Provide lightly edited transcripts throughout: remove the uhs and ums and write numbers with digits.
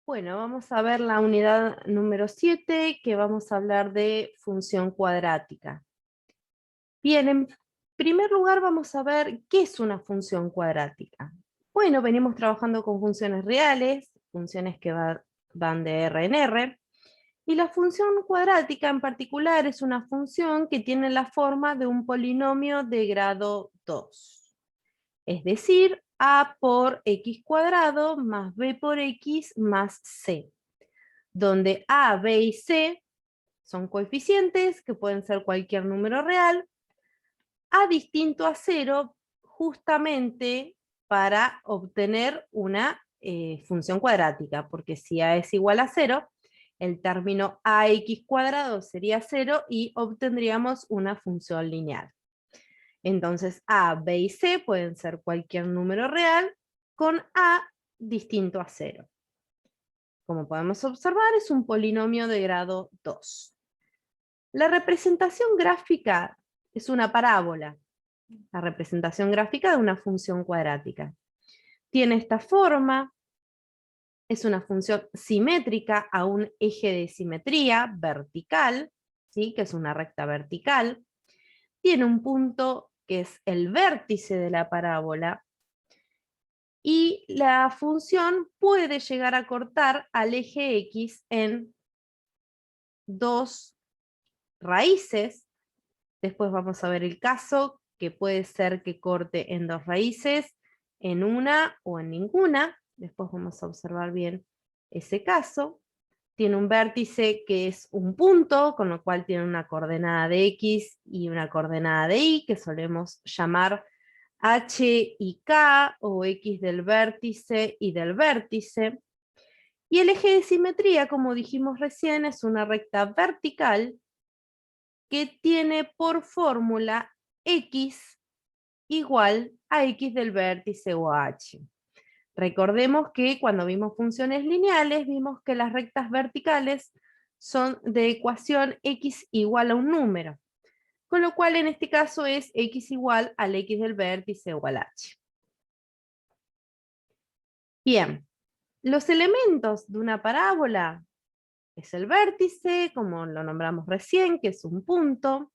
Bueno, vamos a ver la unidad número 7, que vamos a hablar de función cuadrática. Bien, en primer lugar vamos a ver qué es una función cuadrática. Bueno, venimos trabajando con funciones reales, funciones que van de R en R, y la función cuadrática en particular es una función que tiene la forma de un polinomio de grado 2. Es decir, a por x cuadrado más b por x más c, donde a, b y c son coeficientes que pueden ser cualquier número real, a distinto a 0 justamente para obtener una función cuadrática, porque si a es igual a 0, el término ax cuadrado sería 0 y obtendríamos una función lineal. Entonces a, b y c pueden ser cualquier número real con a distinto a 0. Como podemos observar, es un polinomio de grado 2. La representación gráfica es una parábola, la representación gráfica de una función cuadrática. Tiene esta forma, es una función simétrica a un eje de simetría vertical, ¿sí? Que es una recta vertical. Tiene un punto que es el vértice de la parábola, y la función puede llegar a cortar al eje X en dos raíces. Después vamos a ver el caso, que puede ser que corte en dos raíces, en una o en ninguna. Después vamos a observar bien ese caso. Tiene un vértice que es un punto, con lo cual tiene una coordenada de X y una coordenada de Y, que solemos llamar H y K, o X del vértice y del vértice. Y el eje de simetría, como dijimos recién, es una recta vertical que tiene por fórmula x igual a x del vértice o a h. Recordemos que cuando vimos funciones lineales, vimos que las rectas verticales son de ecuación x igual a un número, con lo cual en este caso es x igual al x del vértice o al h. Bien, los elementos de una parábola es el vértice, como lo nombramos recién, que es un punto.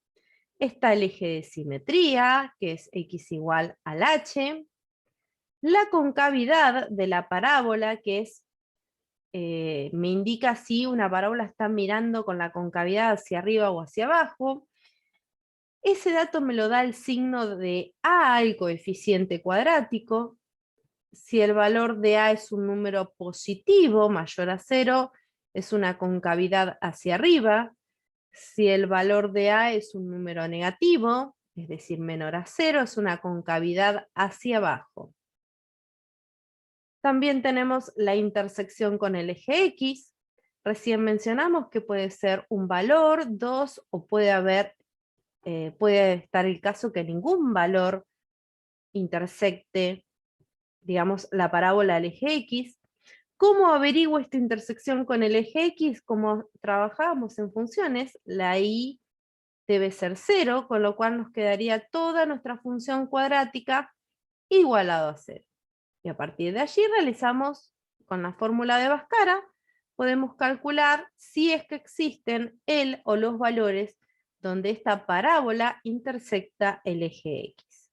Está el eje de simetría, que es x igual al h. La concavidad de la parábola, que es, me indica si una parábola está mirando con la concavidad hacia arriba o hacia abajo. Ese dato me lo da el signo de a, el coeficiente cuadrático. Si el valor de a es un número positivo, mayor a 0, es una concavidad hacia arriba. Si el valor de a es un número negativo, es decir, menor a 0, es una concavidad hacia abajo. También tenemos la intersección con el eje X. Recién mencionamos que puede ser un valor, dos, o puede estar el caso que ningún valor intersecte, digamos, la parábola al eje X. ¿Cómo averiguo esta intersección con el eje X? Como trabajábamos en funciones, la y debe ser 0, con lo cual nos quedaría toda nuestra función cuadrática igualado a 0. Y a partir de allí realizamos, con la fórmula de Bhaskara, podemos calcular si es que existen el o los valores donde esta parábola intersecta el eje X.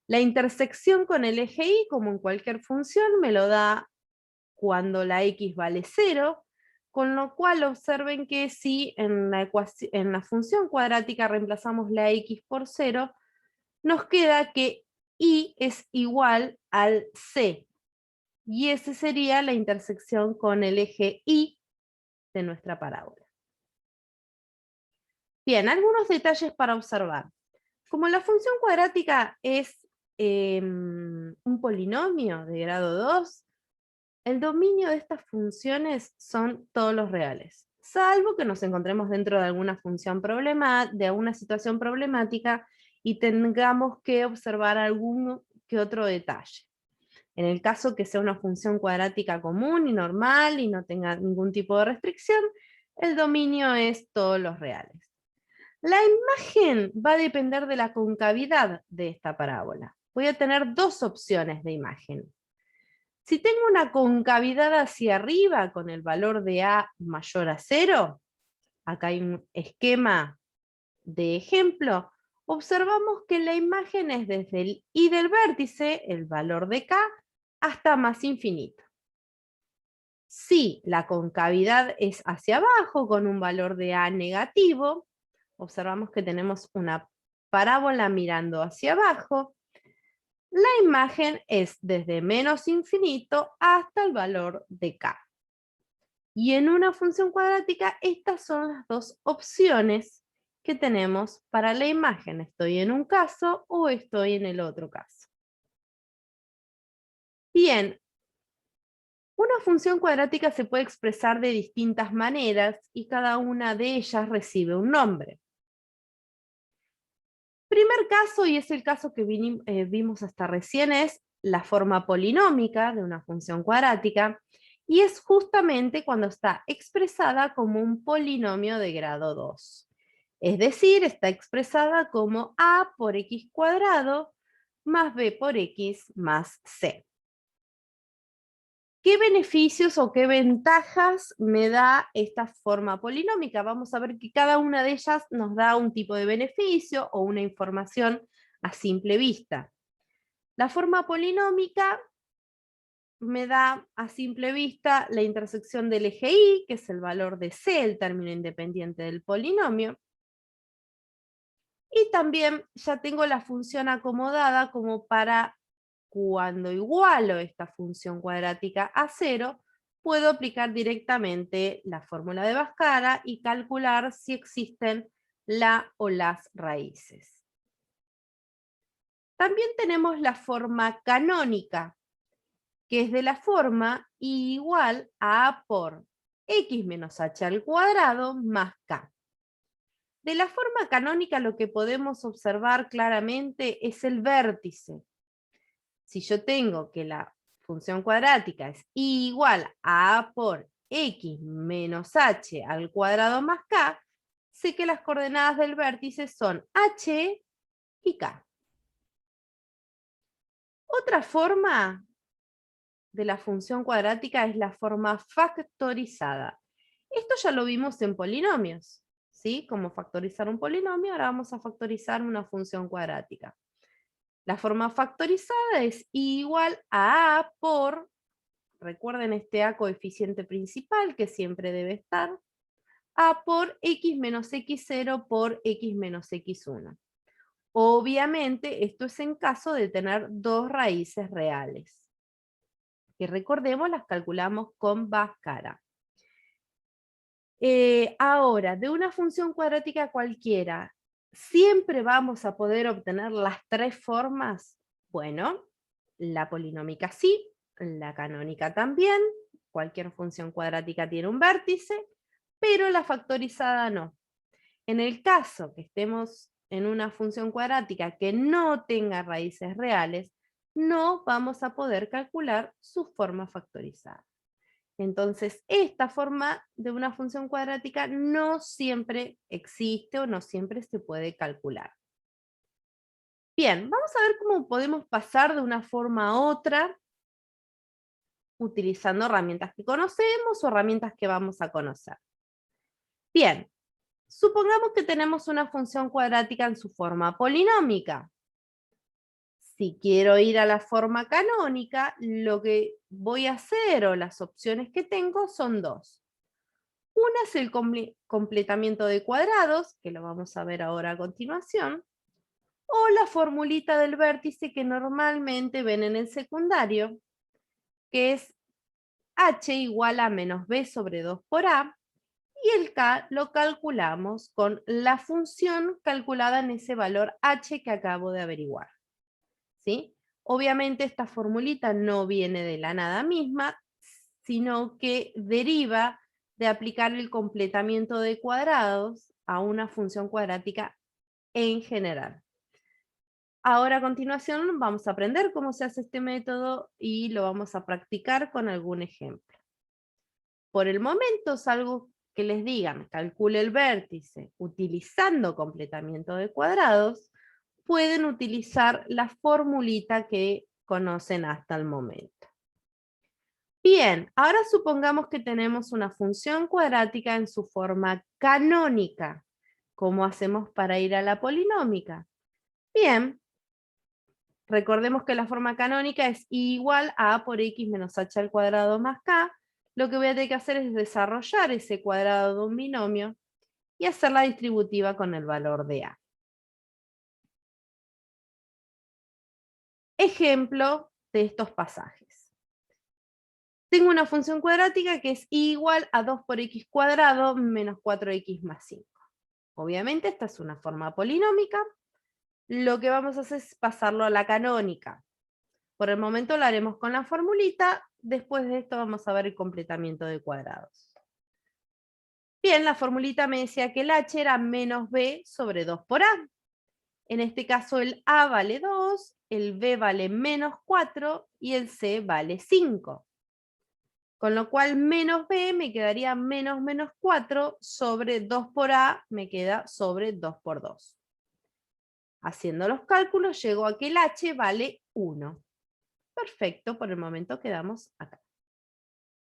La intersección con el eje Y, como en cualquier función, me lo da cuando la X vale 0, con lo cual observen que si en la función cuadrática reemplazamos la X por 0, nos queda que Y es igual al C, y esa sería la intersección con el eje Y de nuestra parábola. Bien, algunos detalles para observar. Como la función cuadrática es un polinomio de grado 2, el dominio de estas funciones son todos los reales, salvo que nos encontremos dentro de alguna de alguna situación problemática y tengamos que observar algún que otro detalle. En el caso que sea una función cuadrática común y normal y no tenga ningún tipo de restricción, el dominio es todos los reales. La imagen va a depender de la concavidad de esta parábola. Voy a tener dos opciones de imagen. Si tengo una concavidad hacia arriba con el valor de A mayor a 0, acá hay un esquema de ejemplo, observamos que la imagen es desde el I del vértice, el valor de K, hasta más infinito. Si la concavidad es hacia abajo con un valor de A negativo, observamos que tenemos una parábola mirando hacia abajo, la imagen es desde menos infinito hasta el valor de K. Y en una función cuadrática, estas son las dos opciones que tenemos para la imagen. Estoy en un caso o estoy en el otro caso. Bien, una función cuadrática se puede expresar de distintas maneras y cada una de ellas recibe un nombre. Primer caso, y es el caso que vimos hasta recién, es la forma polinómica de una función cuadrática, y es justamente cuando está expresada como un polinomio de grado 2. Es decir, está expresada como a por x cuadrado más b por x más c. ¿Qué beneficios o qué ventajas me da esta forma polinómica? Vamos a ver que cada una de ellas nos da un tipo de beneficio o una información a simple vista. La forma polinómica me da a simple vista la intersección del eje y, que es el valor de c, el término independiente del polinomio. Y también ya tengo la función acomodada como para cuando igualo esta función cuadrática a 0, puedo aplicar directamente la fórmula de Bhaskara y calcular si existen la o las raíces. También tenemos la forma canónica, que es de la forma I igual a A por x menos h al cuadrado más k. De la forma canónica lo que podemos observar claramente es el vértice. Si yo tengo que la función cuadrática es I igual a A por x menos h al cuadrado más k, sé que las coordenadas del vértice son h y k. Otra forma de la función cuadrática es la forma factorizada. Esto ya lo vimos en polinomios, ¿sí? Como factorizar un polinomio, ahora vamos a factorizar una función cuadrática. La forma factorizada es I igual a A por, recuerden este A coeficiente principal que siempre debe estar, A por x menos x0 por x menos x1. Obviamente esto es en caso de tener dos raíces reales, que recordemos las calculamos con Bhaskara. Ahora, de una función cuadrática cualquiera, ¿siempre vamos a poder obtener las tres formas? Bueno, la polinómica sí, la canónica también, cualquier función cuadrática tiene un vértice, pero la factorizada no. En el caso que estemos en una función cuadrática que no tenga raíces reales, no vamos a poder calcular su forma factorizada. Entonces, esta forma de una función cuadrática no siempre existe o no siempre se puede calcular. Bien, vamos a ver cómo podemos pasar de una forma a otra utilizando herramientas que conocemos o herramientas que vamos a conocer. Bien, supongamos que tenemos una función cuadrática en su forma polinómica. Si quiero ir a la forma canónica, lo que voy a hacer o las opciones que tengo son dos. Una es el completamiento de cuadrados, que lo vamos a ver ahora a continuación, o la formulita del vértice que normalmente ven en el secundario, que es h igual a menos b sobre 2 por a, y el k lo calculamos con la función calculada en ese valor h que acabo de averiguar. ¿Sí? Obviamente esta formulita no viene de la nada misma, sino que deriva de aplicar el completamiento de cuadrados a una función cuadrática en general. Ahora a continuación vamos a aprender cómo se hace este método y lo vamos a practicar con algún ejemplo. Por el momento, salvo que les digan calcule el vértice utilizando completamiento de cuadrados, pueden utilizar la formulita que conocen hasta el momento. Bien, ahora supongamos que tenemos una función cuadrática en su forma canónica. ¿Cómo hacemos para ir a la polinómica? Bien, recordemos que la forma canónica es igual a a por x menos h al cuadrado más k. Lo que voy a tener que hacer es desarrollar ese cuadrado de un binomio y hacer la distributiva con el valor de a. Ejemplo de estos pasajes. Tengo una función cuadrática que es igual a 2 por x cuadrado menos 4x más 5. Obviamente esta es una forma polinómica. Lo que vamos a hacer es pasarlo a la canónica. Por el momento lo haremos con la formulita. Después de esto vamos a ver el completamiento de cuadrados. Bien, la formulita me decía que el h era menos b sobre 2 por a. En este caso el a vale 2, el b vale menos 4 y el c vale 5. Con lo cual menos b me quedaría menos menos 4 sobre 2 por a me queda sobre 2 por 2. Haciendo los cálculos llego a que el h vale 1. Perfecto, por el momento quedamos acá.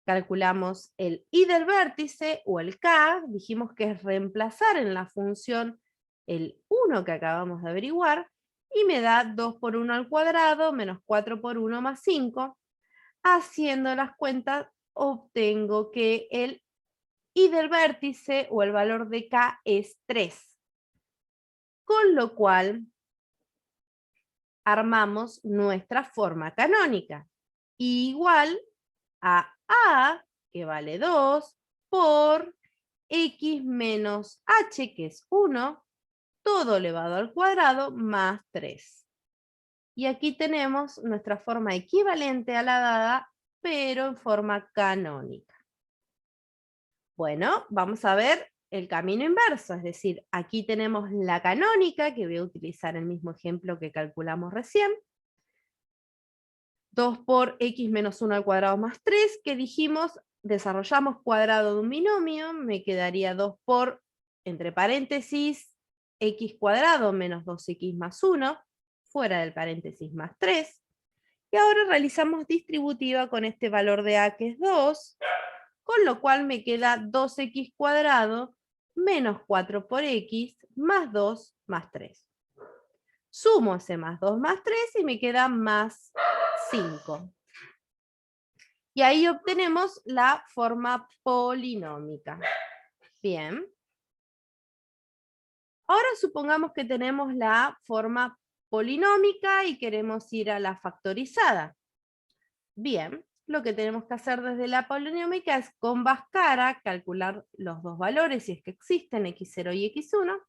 Calculamos el i del vértice o el k, dijimos que es reemplazar en la función el 1 que acabamos de averiguar, y me da 2 por 1 al cuadrado menos 4 por 1 más 5. Haciendo las cuentas obtengo que el i del vértice o el valor de k es 3. Con lo cual armamos nuestra forma canónica, igual a, que vale 2, por x menos h, que es 1, todo elevado al cuadrado, más 3. Y aquí tenemos nuestra forma equivalente a la dada, pero en forma canónica. Bueno, vamos a ver el camino inverso, es decir, aquí tenemos la canónica, que voy a utilizar el mismo ejemplo que calculamos recién. 2 por x menos 1 al cuadrado más 3, que dijimos, desarrollamos cuadrado de un binomio, me quedaría 2 por, entre paréntesis, x cuadrado menos 2x más 1, fuera del paréntesis más 3. Y ahora realizamos distributiva con este valor de a, que es 2, con lo cual me queda 2x cuadrado menos 4 por x más 2 más 3. Sumo ese más 2 más 3 y me queda más 5. Y ahí obtenemos la forma polinómica. Bien. Ahora supongamos que tenemos la forma polinómica y queremos ir a la factorizada. Bien, lo que tenemos que hacer desde la polinómica es con Bhaskara calcular los dos valores, si es que existen, x0 y x1,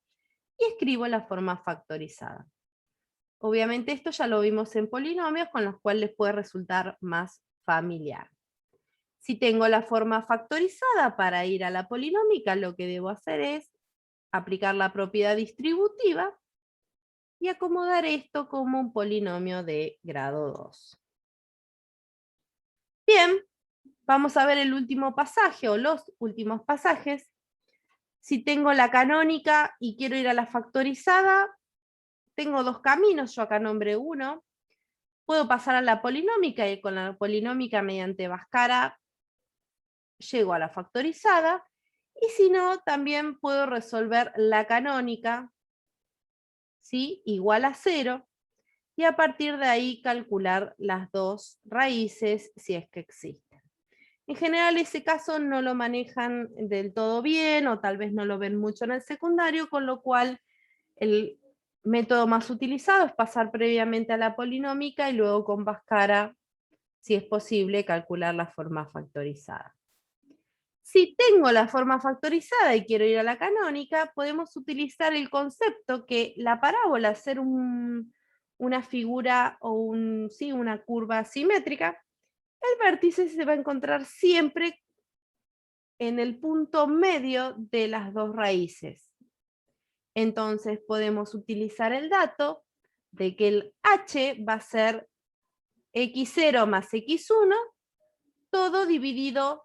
y escribo la forma factorizada. Obviamente esto ya lo vimos en polinomios, con los cuales les puede resultar más familiar. Si tengo la forma factorizada para ir a la polinómica, lo que debo hacer es aplicar la propiedad distributiva y acomodar esto como un polinomio de grado 2. Bien, vamos a ver el último pasaje o los últimos pasajes. Si tengo la canónica y quiero ir a la factorizada, tengo dos caminos, yo acá nombré uno. Puedo pasar a la polinómica y con la polinómica mediante Bhaskara llego a la factorizada, y si no, también puedo resolver la canónica, ¿sí? Igual a 0, y a partir de ahí calcular las dos raíces si es que existen. En general ese caso no lo manejan del todo bien o tal vez no lo ven mucho en el secundario, con lo cual el método más utilizado es pasar previamente a la polinómica y luego con Bhaskara, si es posible, calcular la forma factorizada. Si tengo la forma factorizada y quiero ir a la canónica, podemos utilizar el concepto que la parábola, al ser una figura o una curva simétrica, el vértice se va a encontrar siempre en el punto medio de las dos raíces. Entonces podemos utilizar el dato de que el h va a ser x0 más x1, todo dividido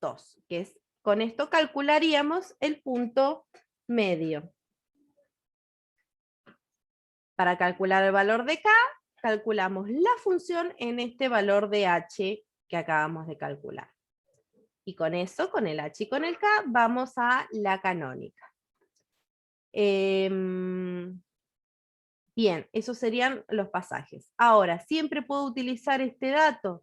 2, que es, con esto calcularíamos el punto medio. Para calcular el valor de k, calculamos la función en este valor de h, que acabamos de calcular. Y con eso, con el H y con el K, vamos a la canónica. Bien, esos serían los pasajes. Ahora, siempre puedo utilizar este dato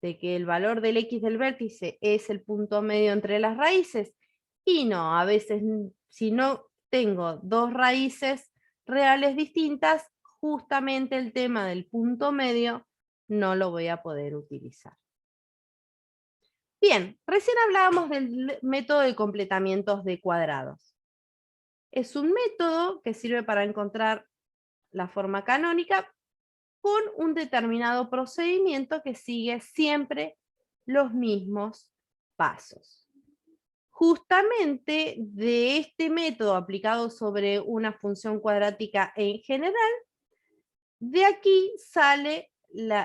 de que el valor del X del vértice es el punto medio entre las raíces. Y no, a veces si no tengo dos raíces reales distintas, justamente el tema del punto medio no lo voy a poder utilizar. Bien, recién hablábamos del método de completamientos de cuadrados. Es un método que sirve para encontrar la forma canónica con un determinado procedimiento que sigue siempre los mismos pasos. Justamente de este método aplicado sobre una función cuadrática en general, de aquí sale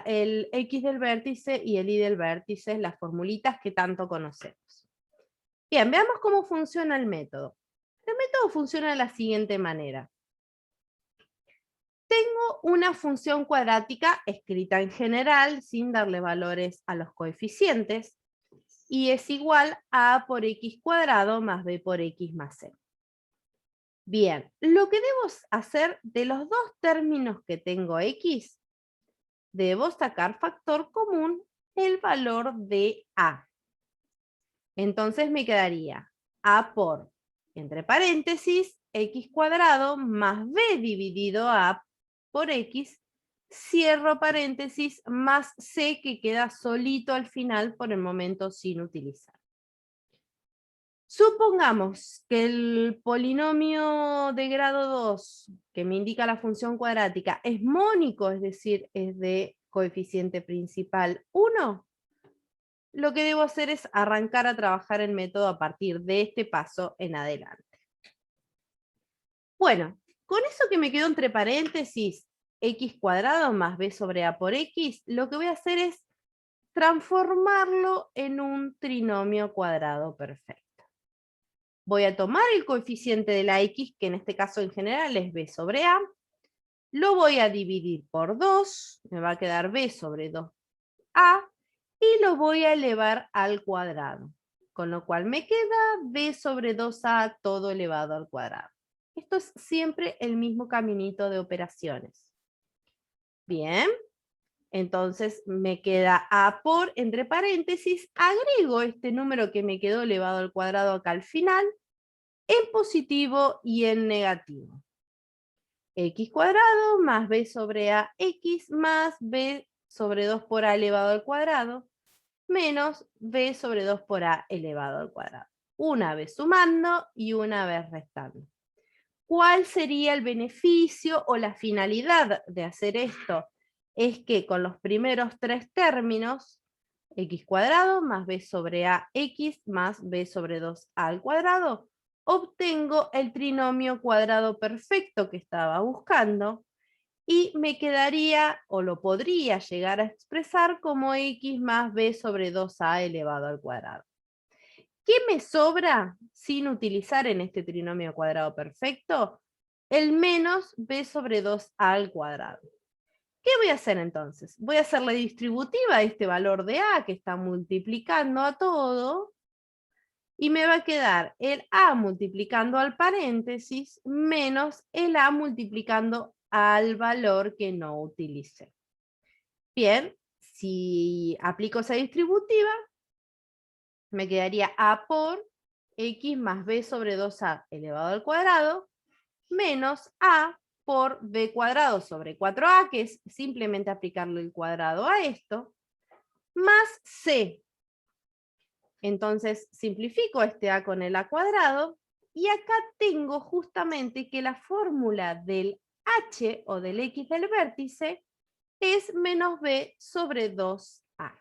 el X del vértice y el Y del vértice, las formulitas que tanto conocemos. Bien, veamos cómo funciona el método. El método funciona de la siguiente manera. Tengo una función cuadrática escrita en general, sin darle valores a los coeficientes, y es igual a A por X cuadrado más B por X más C. Bien, lo que debo hacer de los dos términos que tengo X, debo sacar factor común el valor de A. Entonces me quedaría A por, entre paréntesis, X cuadrado más B dividido A por X, cierro paréntesis, más C que queda solito al final por el momento sin utilizar. Supongamos que el polinomio de grado 2, que me indica la función cuadrática, es mónico, es decir, es de coeficiente principal 1. Lo que debo hacer es arrancar a trabajar el método a partir de este paso en adelante. Bueno, con eso que me quedó entre paréntesis, X cuadrado más B sobre A por X, lo que voy a hacer es transformarlo en un trinomio cuadrado perfecto. Voy a tomar el coeficiente de la X, que en este caso en general es B sobre A, lo voy a dividir por 2, me va a quedar B sobre 2A, y lo voy a elevar al cuadrado, con lo cual me queda B sobre 2A todo elevado al cuadrado. Esto es siempre el mismo caminito de operaciones. Bien, entonces me queda A por, entre paréntesis, agrego este número que me quedó elevado al cuadrado acá al final, en positivo y en negativo. X cuadrado más B sobre A X más B sobre 2 por A elevado al cuadrado menos B sobre 2 por A elevado al cuadrado. Una vez sumando y una vez restando. ¿Cuál sería el beneficio o la finalidad de hacer esto? Es que con los primeros tres términos, X cuadrado más B sobre A X más B sobre 2A al cuadrado, obtengo el trinomio cuadrado perfecto que estaba buscando y me quedaría, o lo podría llegar a expresar como X más B sobre 2A elevado al cuadrado. ¿Qué me sobra sin utilizar en este trinomio cuadrado perfecto? El menos B sobre 2A al cuadrado. ¿Qué voy a hacer entonces? Voy a hacer la distributiva de este valor de A que está multiplicando a todo y me va a quedar el A multiplicando al paréntesis menos el A multiplicando al valor que no utilicé. Bien, si aplico esa distributiva, me quedaría A por X más B sobre 2A elevado al cuadrado menos A por B cuadrado sobre 4A, que es simplemente aplicarle el cuadrado a esto, más C. Entonces simplifico este A con el A cuadrado y acá tengo justamente que la fórmula del H o del X del vértice es menos B sobre 2A.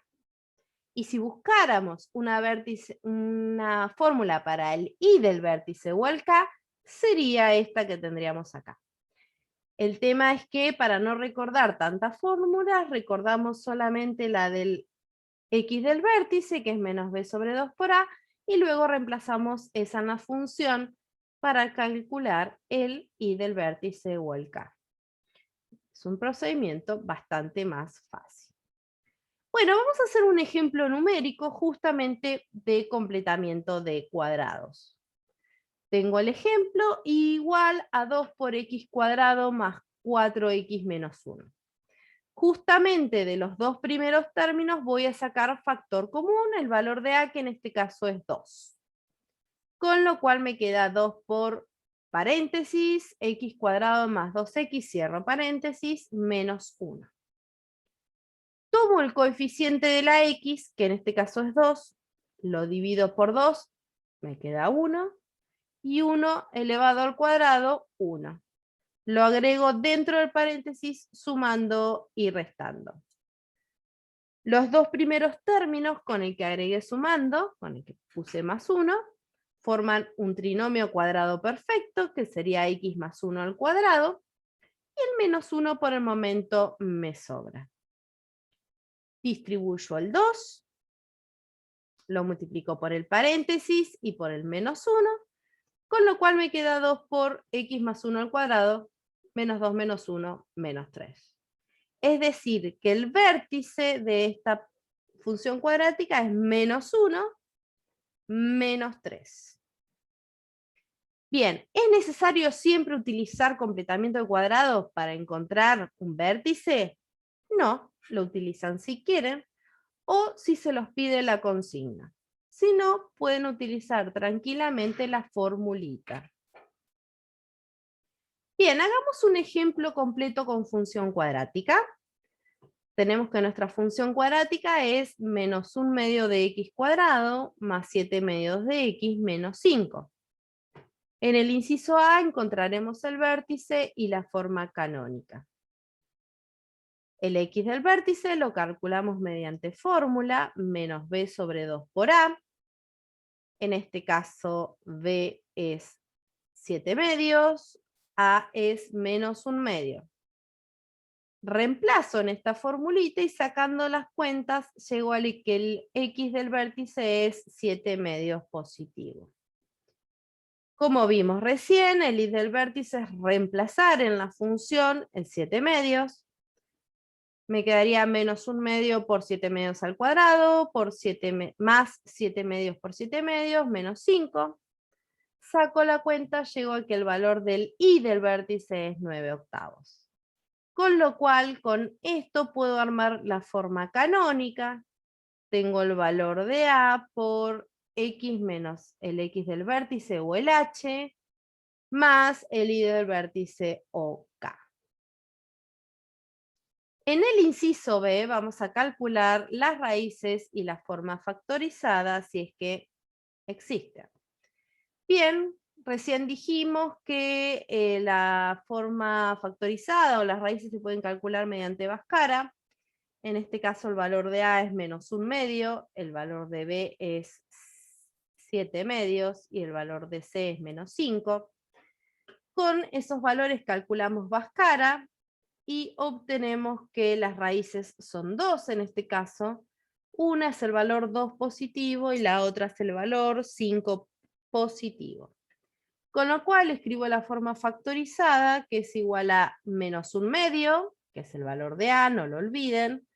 Y si buscáramos una fórmula para el Y del vértice o el K, sería esta que tendríamos acá. El tema es que para no recordar tantas fórmulas, recordamos solamente la del X del vértice, que es menos B sobre 2 por A, y luego reemplazamos esa en la función para calcular el Y del vértice o el K. Es un procedimiento bastante más fácil. Bueno, vamos a hacer un ejemplo numérico justamente de completamiento de cuadrados. Tengo el ejemplo igual a 2 por x cuadrado más 4x menos 1. Justamente de los dos primeros términos voy a sacar factor común, el valor de a, que en este caso es 2. Con lo cual me queda 2 por paréntesis, x cuadrado más 2x, cierro paréntesis, menos 1. Tomo el coeficiente de la x, que en este caso es 2, lo divido por 2, me queda 1, y 1 elevado al cuadrado, 1. Lo agrego dentro del paréntesis sumando y restando. Los dos primeros términos con el que agregué sumando, con el que puse más 1, forman un trinomio cuadrado perfecto, que sería x más 1 al cuadrado, y el menos 1 por el momento me sobra. Distribuyo el 2, lo multiplico por el paréntesis y por el menos 1, con lo cual me queda 2 por x más 1 al cuadrado, menos 2 menos 1, menos 3. Es decir, que el vértice de esta función cuadrática es menos 1, menos 3. Bien, ¿es necesario siempre utilizar completamiento de cuadrados para encontrar un vértice? No, lo utilizan si quieren o si se los pide la consigna. Si no, pueden utilizar tranquilamente la formulita. Bien, hagamos un ejemplo completo con función cuadrática. Tenemos que nuestra función cuadrática es menos 1 medio de x cuadrado más 7 medios de x menos 5. En el inciso A encontraremos el vértice y la forma canónica. El x del vértice lo calculamos mediante fórmula menos b sobre 2 por a. En este caso b es 7 medios, a es menos 1 medio. Reemplazo en esta formulita y sacando las cuentas llego a que el x del vértice es 7 medios positivo. Como vimos recién, el y del vértice es reemplazar en la función el 7 medios. Me quedaría menos 1 medio por 7 medios al cuadrado, por más 7 medios por 7 medios, menos 5. Saco la cuenta, llego a que el valor del y del vértice es 9 octavos. Con lo cual, con esto puedo armar la forma canónica. Tengo el valor de a por x menos el x del vértice o el h, más el y del vértice o k. En el inciso B vamos a calcular las raíces y la forma factorizada si es que existen. Bien, recién dijimos que la forma factorizada o las raíces se pueden calcular mediante Bhaskara. En este caso el valor de A es menos 1 medio, el valor de B es 7 medios y el valor de C es menos 5. Con esos valores calculamos Bhaskara y obtenemos que las raíces son 2 en este caso. Una es el valor 2 positivo y la otra es el valor 5 positivo. Con lo cual escribo la forma factorizada, que es igual a menos 1 medio, que es el valor de A, no lo olviden,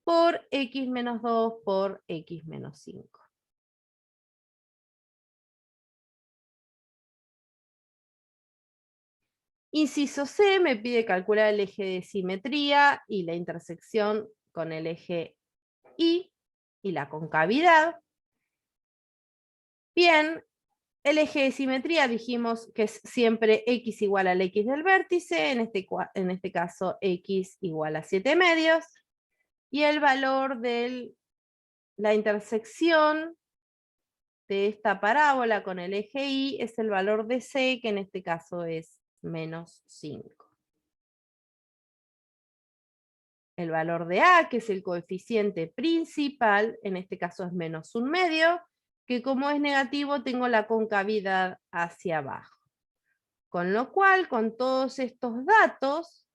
por x menos 2 por x menos 5. Inciso C me pide calcular el eje de simetría y la intersección con el eje Y y la concavidad. Bien, el eje de simetría dijimos que es siempre x igual al x del vértice, en este caso x igual a 7 medios, y el valor de la intersección de esta parábola con el eje Y es el valor de C, que en este caso es menos 5. El valor de A, que es el coeficiente principal, en este caso es menos 1 medio, que como es negativo tengo la concavidad hacia abajo. Con lo cual, con todos estos datos,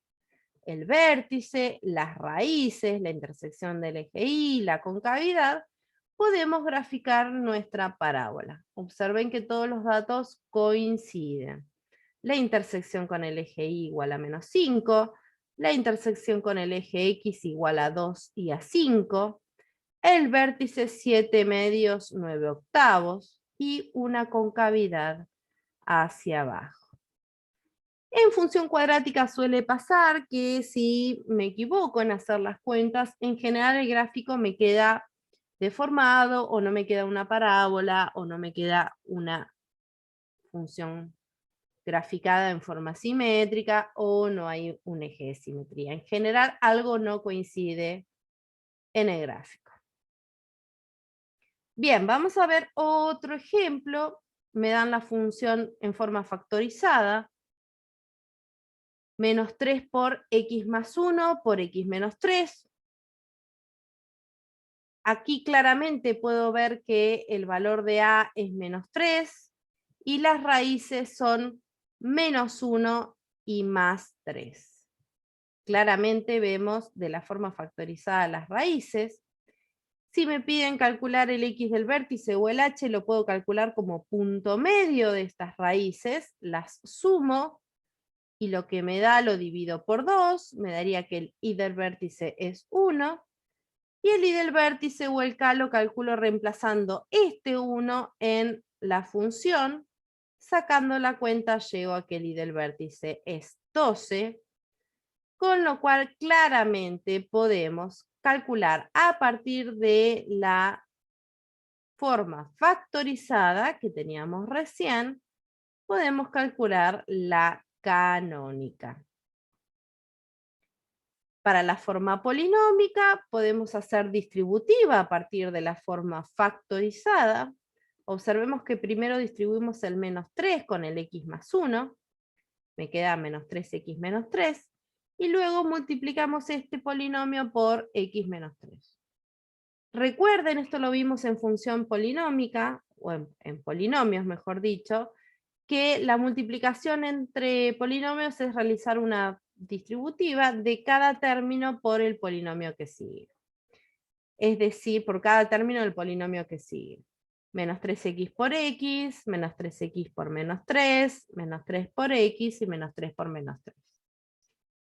el vértice, las raíces, la intersección del eje Y, la concavidad, podemos graficar nuestra parábola. Observen que todos los datos coinciden. La intersección con el eje Y igual a menos 5, la intersección con el eje X igual a 2 y a 5, el vértice 7 medios 9 octavos y una concavidad hacia abajo. En función cuadrática suele pasar que si me equivoco en hacer las cuentas, en general el gráfico me queda deformado o no me queda una parábola o no me queda una función graficada en forma simétrica o no hay un eje de simetría. En general algo no coincide en el gráfico. Bien, vamos a ver otro ejemplo. Me dan la función en forma factorizada. Menos 3 por x más 1 por x menos 3. Aquí claramente puedo ver que el valor de a es menos 3 y las raíces son menos 1 y más 3. Claramente vemos de la forma factorizada las raíces. Si me piden calcular el x del vértice o el h, lo puedo calcular como punto medio de estas raíces, las sumo y lo que me da lo divido por 2, me daría que el y del vértice es 1, y el y del vértice o el k lo calculo reemplazando este 1 en la función, sacando la cuenta llego a que el y del vértice es 12, con lo cual claramente podemos calcular a partir de la forma factorizada que teníamos recién, podemos calcular la canónica. Para la forma polinómica podemos hacer distributiva a partir de la forma factorizada. Observemos que primero distribuimos el menos 3 con el x más 1, me queda menos 3x menos 3, y luego multiplicamos este polinomio por x menos 3. Recuerden, esto lo vimos en función polinómica, o en polinomios mejor dicho, que la multiplicación entre polinomios es realizar una distributiva de cada término por el polinomio que sigue. Es decir, por cada término del polinomio que sigue. Menos 3x por x, menos 3x por menos 3, menos 3 por x y menos 3 por menos 3.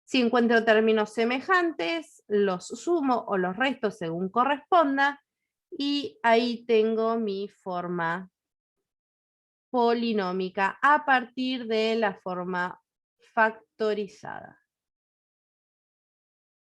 Si encuentro términos semejantes, los sumo o los resto según corresponda, y ahí tengo mi forma polinómica a partir de la forma factorizada.